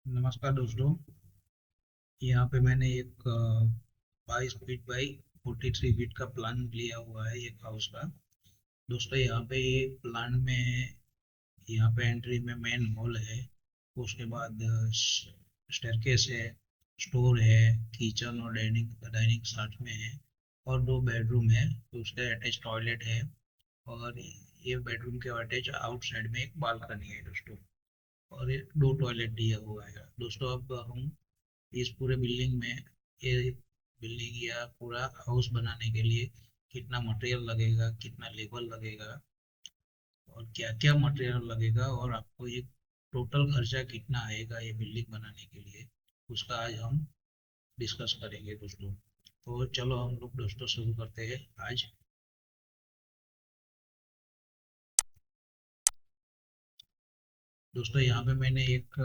नमस्कार दोस्तों। यहाँ पे मैंने एक 22 फीट बाई 43 फीट का प्लान लिया हुआ है एक हाउस का। दोस्तों यहाँ पे ये प्लान में यहाँ पे एंट्री में मेन हॉल है। उसके बाद स्टेयरकेस है, स्टोर है, किचन और डाइनिंग डाइनिंग साथ में है और दो बेडरूम है। तो उसका अटैच टॉयलेट है और ये बेडरूम के अटैच आउटसाइड में एक बालकनी है दोस्तों। और ये दो टॉयलेट दिया हुआ है दोस्तों। अब हम इस पूरे बिल्डिंग में, ये बिल्डिंग या पूरा हाउस बनाने के लिए कितना मटेरियल लगेगा, कितना लेबर लगेगा और क्या क्या मटेरियल लगेगा और आपको ये टोटल खर्चा कितना आएगा ये बिल्डिंग बनाने के लिए, उसका आज हम डिस्कस करेंगे दोस्तों। तो चलो हम लोग दोस्तों शुरू करते हैं आज। दोस्तों यहाँ पे मैंने एक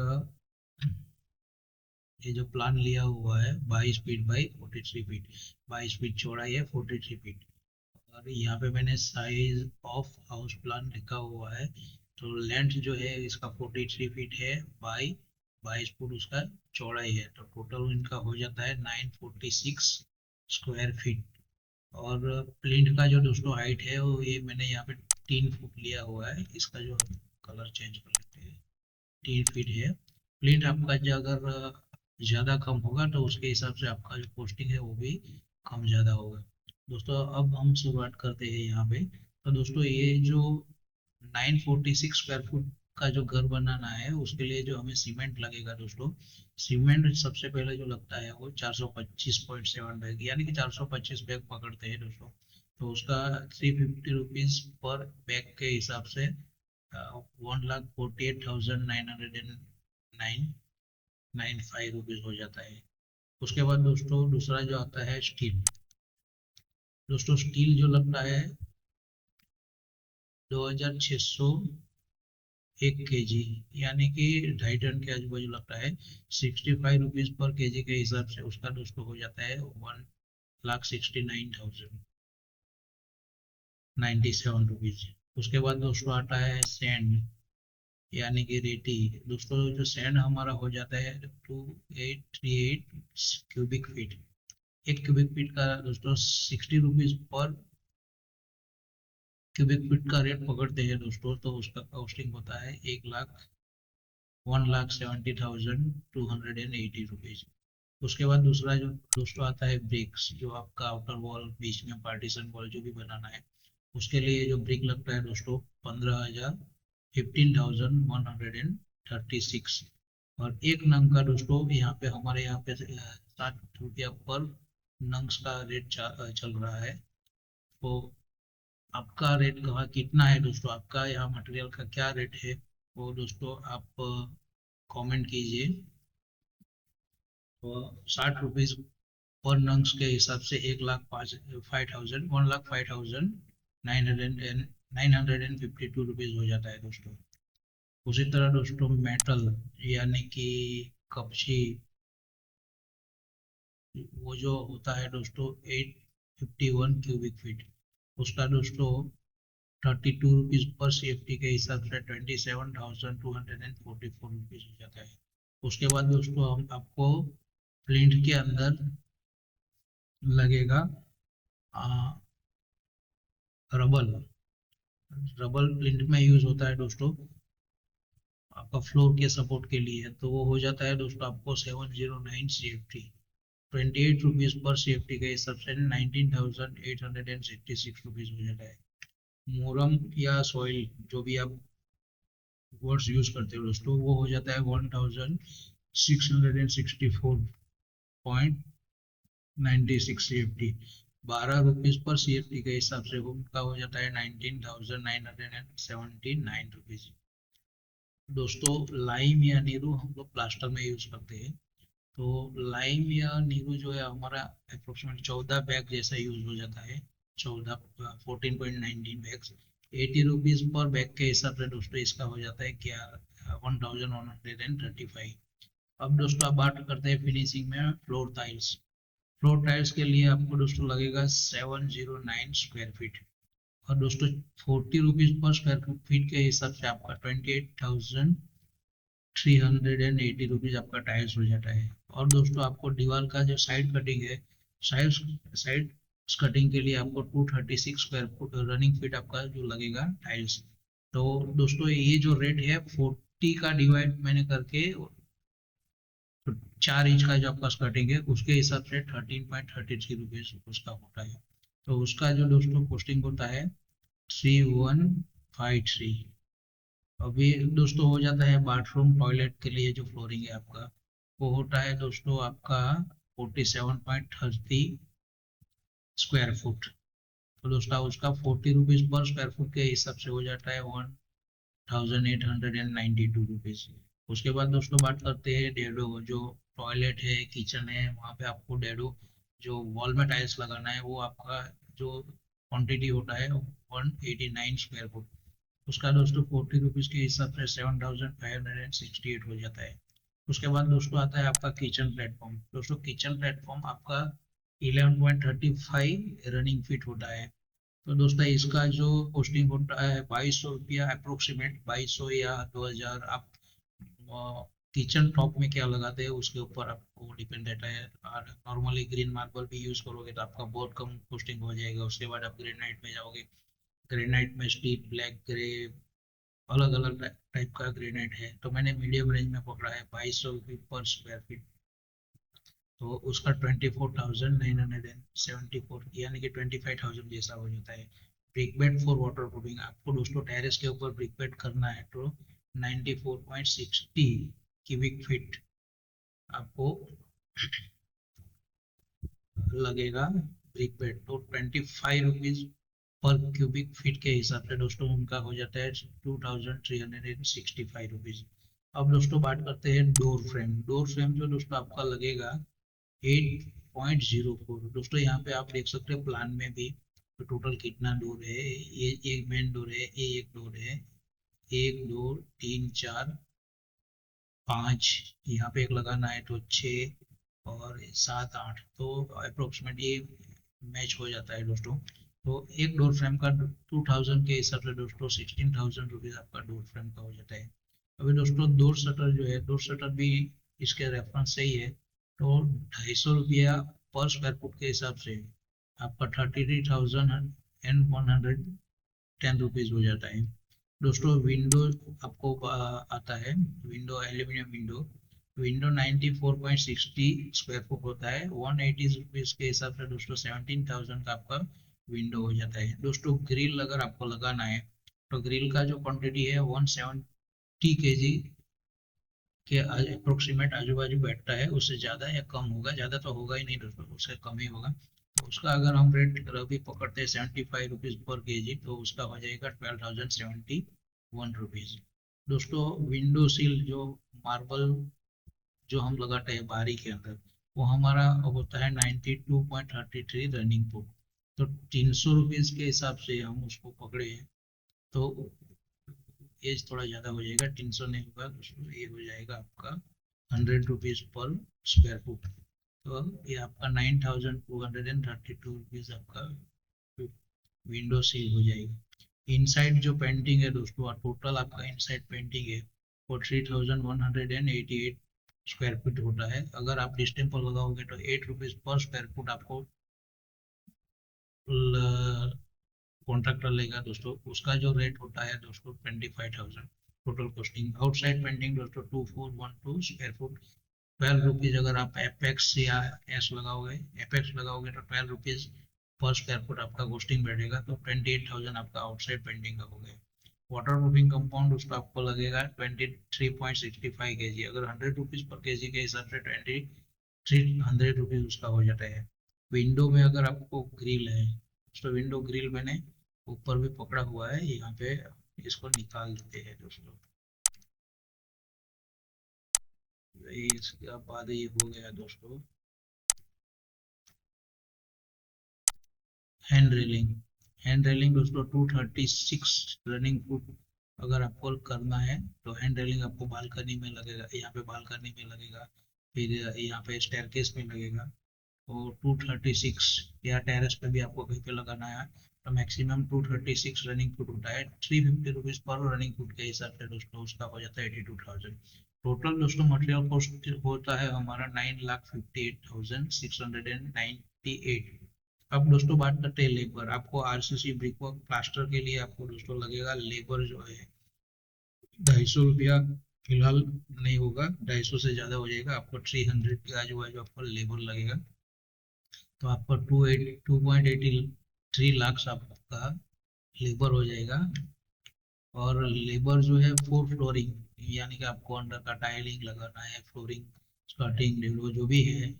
ये जो प्लान लिया हुआ है 22 फीट बाई 43 फीट, 22 फीट चौड़ाई है, 43 फीट। और यहाँ पे मैंने साइज ऑफ हाउस प्लान लिखा हुआ है। तो लेंथ जो है इसका 43 फीट है, बाई 22 फुट उसका चौड़ाई है। तो टोटल इनका हो जाता है 946 स्क्वायर फीट। और प्लिंथ का जो दोस्तों हाइट है वो ये मैंने यहाँ पे 3 फुट लिया हुआ है। इसका जो कलर चेंज कर लेते हैं, 3 फीट है। प्लिंथ आपका जो अगर ज्यादा कम होगा तो उसके हिसाब से आपका जो पोस्टिंग है वो भी कम ज्यादा होगा। दोस्तों अब हम शुरुआत करते हैं यहाँ पे। तो दोस्तों ये जो 946 स्क्वायर फुट का जो घर बनाना है उसके लिए जो हमें सीमेंट लगेगा दोस्तों, सीमेंट सबसे पहले जो लगता है वो 425.7 बैग, यानी कि 425 बैग पकड़ते हैं दोस्तों। तो उसका 350 रुपीज पर बैग के हिसाब से 1,48,909.95 रुपीज हो जाता है। उसके बाद दोस्तों दूसरा जो आता है स्टील। दोस्तों स्टील जो लगता है 2,601 kg, यानी कि 2.5 टन के आजू बाजू लगता है। 65 रुपीज पर केजी के हिसाब से उसका दोस्तों हो जाता है 1,69,097 रुपीज। उसके बाद दोस्तों आता है सैंड, यानी कि रेती। दोस्तों जो सैंड हमारा हो जाता है 2838 क्यूबिक फीट। एक क्यूबिक फीट का दोस्तों 60 रुपीज पर क्यूबिक फीट का रेट पकड़ते हैं दोस्तों। तो उसका कॉस्टिंग होता है 1,70,280 रुपीज। उसके बाद दूसरा जो दोस्तों आता है ब्रिक्स, जो आपका आउटर वॉल बीच में पार्टीशन वॉल जो भी बनाना है उसके लिए जो ब्रिक लगता है दोस्तों 15,000 और एक नंग का दोस्तों यहाँ पे हमारे यहाँ पे 60 रुपया पर नंग्स का रेट चल रहा है। तो आपका रेट कहाँ कितना है दोस्तों, आपका यहाँ मटेरियल का क्या रेट है वो दोस्तों आप कमेंट कीजिए। तो 60 रुपीज पर नंग्स के हिसाब से 1,05,952 रुपीज हो जाता है दोस्तों। उसी तरह दोस्तों मेटल, यानी कि कपची, वो जो होता है दोस्तों 851 क्यूबिक फीट, उसका दोस्तों 32 रुपीज पर CFT के हिसाब से 27,244 रुपीज हो जाता है। उसके बाद दोस्तों हम आपको प्रिंट के अंदर लगेगा रबल। रबल प्रिंट में यूज होता है दोस्तों आपका फ्लोर के सपोर्ट के लिए। तो वो हो जाता है दोस्तों आपको 709 CFT, 28 रुपीज पर CFT के हिसाब से 19,866 रुपीज हो जाता है। मोरम या सॉइल जो भी आप वर्ड्स यूज करते हो दोस्तों वो हो जाता है 1,664.96 CFT, 12 रुपीज पर CFT के हिसाब से उनका हो जाता है 19,979 रुपीज। दोस्तों लाइम या नीरू हम लोग प्लास्टर में यूज करते हैं। तो लाइम या नींबू जो है हमारा अप्रोक्सीमेट 14 बैग जैसा यूज हो जाता है। 14.19 बैग्स, 80 रुपीज पर बैग के हिसाब से दोस्तों इसका हो जाता है क्या 1,135। अब दोस्तों आप बात करते हैं फिनिशिंग में फ्लोर टाइल्स। फ्लोर टाइल्स के लिए आपको दोस्तों लगेगा 709 स्क्वायर फीट। और दोस्तों 40 रुपीज पर स्क्वायर फीट के हिसाब से आपका 28,300 380 रुपीज आपका टाइल्स हो जाता है। और दोस्तों आपको दीवार का जो साइड कटिंग है, साइड साइड कटिंग के लिए आपको 236 स्क्वायर फुट रनिंग फीट आपका जो लगेगा टाइल्स। तो दोस्तों ये जो रेट है 40 का डिवाइड मैंने करके, तो 4 इंच का जो आपका कटिंग है उसके हिसाब से 13.33 रुपीज उसका होता है। तो उसका जो दोस्तों कॉस्टिंग होता है 3153। अभी दोस्तों हो जाता है बाथरूम टॉयलेट के लिए जो फ्लोरिंग है आपका, वो होता है दोस्तों आपका 47.30 स्क्वायर फुट। तो दोस्तों उसका 40 रुपीज पर स्क्वायर फुट के हिसाब से हो जाता है 1892 रुपीज। उसके बाद दोस्तों बात करते हैं डेडो, जो टॉयलेट है किचन है वहाँ पे आपको डेडो जो वॉल में टाइल्स लगाना है, वो आपका जो क्वांटिटी होता है 189 स्क्वायर फुट। उसका दोस्तों 40 रुपीज के हिसाब से 7568 हो जाता है। उसके बाद दोस्तों आता है आपका किचन प्लेटफॉर्म। दोस्तों किचन प्लेटफॉर्म आपका 11.35 रनिंग फीट होता है। तो दोस्तों इसका जो कॉस्टिंग होता है 2200 रुपया अप्रोक्सीमेट, 2200 या 2000। आप किचन टॉप में क्या लगाते हैं उसके ऊपर आपको डिपेंड रहता है। और नॉर्मली ग्रीन मार्बल भी यूज करोगे तो आपका बहुत कम कॉस्टिंग हो जाएगा। उसके बाद आप ग्रेनाइट में जाओगे, ग्रेनाइट में स्टील ब्लैक ग्रे अलग अलग टाइप का ग्रेनाइट है। तो मैंने मीडियम रेंज में पकड़ा है 2200 रुपये पर स्क्वायर फीट। तो उसका 24,974 यानी कि 25,000 जैसा हो जाता है। Brick bed for water proofing, आपको दोस्तों टेरेस के ऊपर ब्रिक बेड करना है तो 94.60 क्यूबिक फीट आपको लगेगा ब्रिक बेड। तो 25 रुपीज पर क्यूबिक फीट के हिसाब से दोस्तों उनका हो जाता है 2365 रुपीज। अब दोस्तों बात करते हैं डोर फ्रेम। डोर फ्रेम जो दोस्तों आपका लगेगा 8.04। दोस्तों यहाँ पे आप देख सकते हैं प्लान में भी तो टोटल कितना डोर है। ये एक मेन डोर है, ये एक डोर है, एक दो तीन चार पाँच, यहाँ पे एक लगाना है तो 6 और 7 8, तो अप्रोक्सीमेट ये मैच हो जाता है दोस्तों। तो एक डोर फ्रेम का 2000 के हिसाब से दोस्तों 16,000 रुपीज आपका डोर फ्रेम का हो जाता है। अभी दोस्तों डोर शटर जो है, डोर शटर भी इसके रेफरेंस सही है। तो 250 रुपया पर स्क्वायर फुट के हिसाब से आपका 33,110 रुपीज हो जाता है। दोस्तों विंडो आपको आता है, window aluminium window. Window 94.60 square foot होता है, 180 रुपीज के हिसाब से दोस्तों 17,000 का आपका विंडो हो जाता है। दोस्तों ग्रिल अगर आपको लगाना है तो ग्रिल का जो क्वांटिटी है 170 kg के अप्रोक्सीमेट आजू बाजू बैठता है। उससे ज़्यादा या कम होगा, ज़्यादा तो होगा ही नहीं दोस्तों, उससे कम ही होगा। तो उसका अगर हम रेट अभी पकड़ते हैं 75 रुपीज पर केजी, तो उसका हो जाएगा 12,071 रुपीज। दोस्तों विंडो सील जो मार्बल जो हम लगाते हैं बारी के अंदर, वो हमारा होता है 92.33 रनिंग फुट। तो 300 रुपीज के हिसाब से हम उसको पकड़े हैं तो एज थोड़ा ज़्यादा हो जाएगा, 300 नहीं होगा दोस्तों, ये हो जाएगा आपका 100 रुपीज पर स्क्वायर फुट। तो ये आपका 9,232 रुपीज आपका विंडो सील हो जाएगी। इनसाइड जो पेंटिंग है दोस्तों, टोटल आपका इनसाइड पेंटिंग है वो 3,188 स्क्वायर फीट होता है। अगर आप डिस्टेंपर लगाओगे तो 8 रुपीज पर स्क्वायर फुट आपको कॉन्ट्रैक्टर लेगा दोस्तों। उसका जो रेट होता है दोस्तों 25,000 टोटल कॉस्टिंग। आउटसाइड पेंटिंग दोस्तों 2412 स्क्वायर फुट 12 रुपीज। अगर आप एपेक्स या एस लगाओगे, एपेक्स लगाओगे तो 12 रुपीज पर स्क्वायर फुट आपका कॉस्टिंग बैठेगा। तो 28,000 आपका आउटसाइड पेंटिंग का हो गया। वाटर प्रूफिंग कंपाउंड उसका आपको लगेगा 23.65 kg। अगर 100 रुपीज पर केजी के हिसाब से 2300 रुपीज उसका हो जाता है। विंडो में अगर आपको ग्रिल है तो विंडो ग्रिल मैंने ऊपर भी पकड़ा हुआ है यहाँ पे, इसको निकाल देते हैं दोस्तों। इसके बाद ये हो गया दोस्तों हैंड रेलिंग। हैंड रेलिंग दोस्तों 236 रनिंग फुट अगर आपको करना है तो हैंड रेलिंग आपको बालकनी में लगेगा, यहाँ पे बालकनी में लगेगा, फिर यहाँ पे स्टेयरकेस में लगेगा। और 236 या टेरेस पे भी आपको कहीं पे लगाना है तो मैक्सिमम 236 रनिंग फुट होता है। 350 रुपीज पर रनिंग फुट के हिसाब से दोस्तों उसका हो जाता है 82,000। टोटल दोस्तों मटेरियल कॉस्ट होता है हमारा 9,58,698। अब दोस्तों बात करते हैं लेबर। आपको आरसीसी ब्रिक वर्क प्लास्टर के लिए आपको दोस्तों लगेगा लेबर जो है 250 रुपया फिलहाल नहीं होगा, 250 से ज्यादा हो जाएगा। आपको 300 के आजू बाजू आपको लेबर लगेगा। तो आपका 2.83 लाख आपका लेबर हो जाएगा। और लेबर जो है फॉर फ्लोरिंग, यानी कि आपको अंडर का टाइलिंग लगाना है, फ्लोरिंग स्कर्टिंग जो भी है,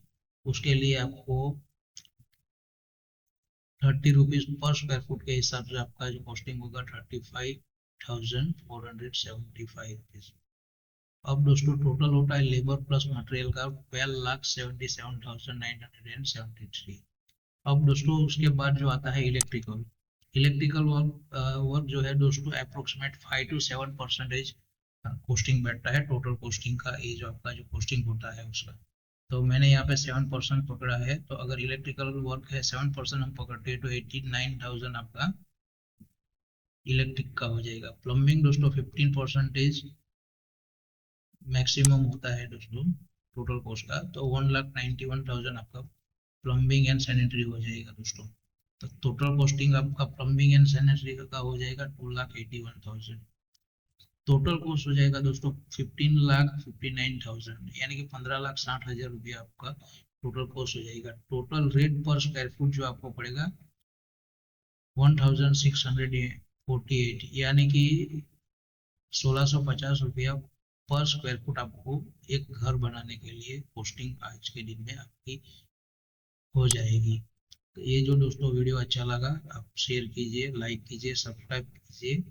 उसके लिए आपको 30 रुपीज पर स्क्वायर फुट के हिसाब से आपका जो कॉस्टिंग होगा 35,475 रुपीज। अब दोस्तों टोटल होता है लेबर प्लस मटेरियल का 12,77,973। अब दोस्तों उसके बाद जो आता है इलेक्ट्रिकल। इलेक्ट्रिकल वर्क जो है दोस्तों अप्रोक्सीमेट 5 to 7% कॉस्टिंग बैठता है टोटल कॉस्टिंग का। ये जो आपका जो कॉस्टिंग होता है उसका, तो मैंने यहाँ पे 7% पकड़ा है। तो अगर इलेक्ट्रिकल वर्क है 7% हम पकड़ते हैं तो 89,000 आपका इलेक्ट्रिक का हो जाएगा। प्लम्बिंग दोस्तों 15% मैक्सिमम होता है दोस्तों टोटल कॉस्ट का, तो 1,91,000 आपका प्लम्बिंग एंड सैनिटरी हो जाएगा दोस्तों। तो टोटल कॉस्टिंग आपका प्लम्बिंग एंड सैनिटरी का हो जाएगा 2,81,000। टोटल कॉस्ट हो जाएगा दोस्तों 15,59,000, यानी कि 15,60,000 रुपया आपका टोटल कॉस्ट हो जाएगा। टोटल रेट पर स्क्वायर फुट जो आपको पड़ेगा 1,648, यानी कि 1,650 रुपया पर स्क्वायर फुट आपको एक घर बनाने के लिए कॉस्टिंग आज के दिन में आपकी हो जाएगी। तो ये जो दोस्तों वीडियो अच्छा लगा आप शेयर कीजिए, लाइक कीजिए, सब्सक्राइब कीजिए।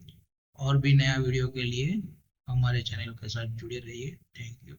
और भी नया वीडियो के लिए हमारे चैनल के साथ जुड़े रहिए। Thank you.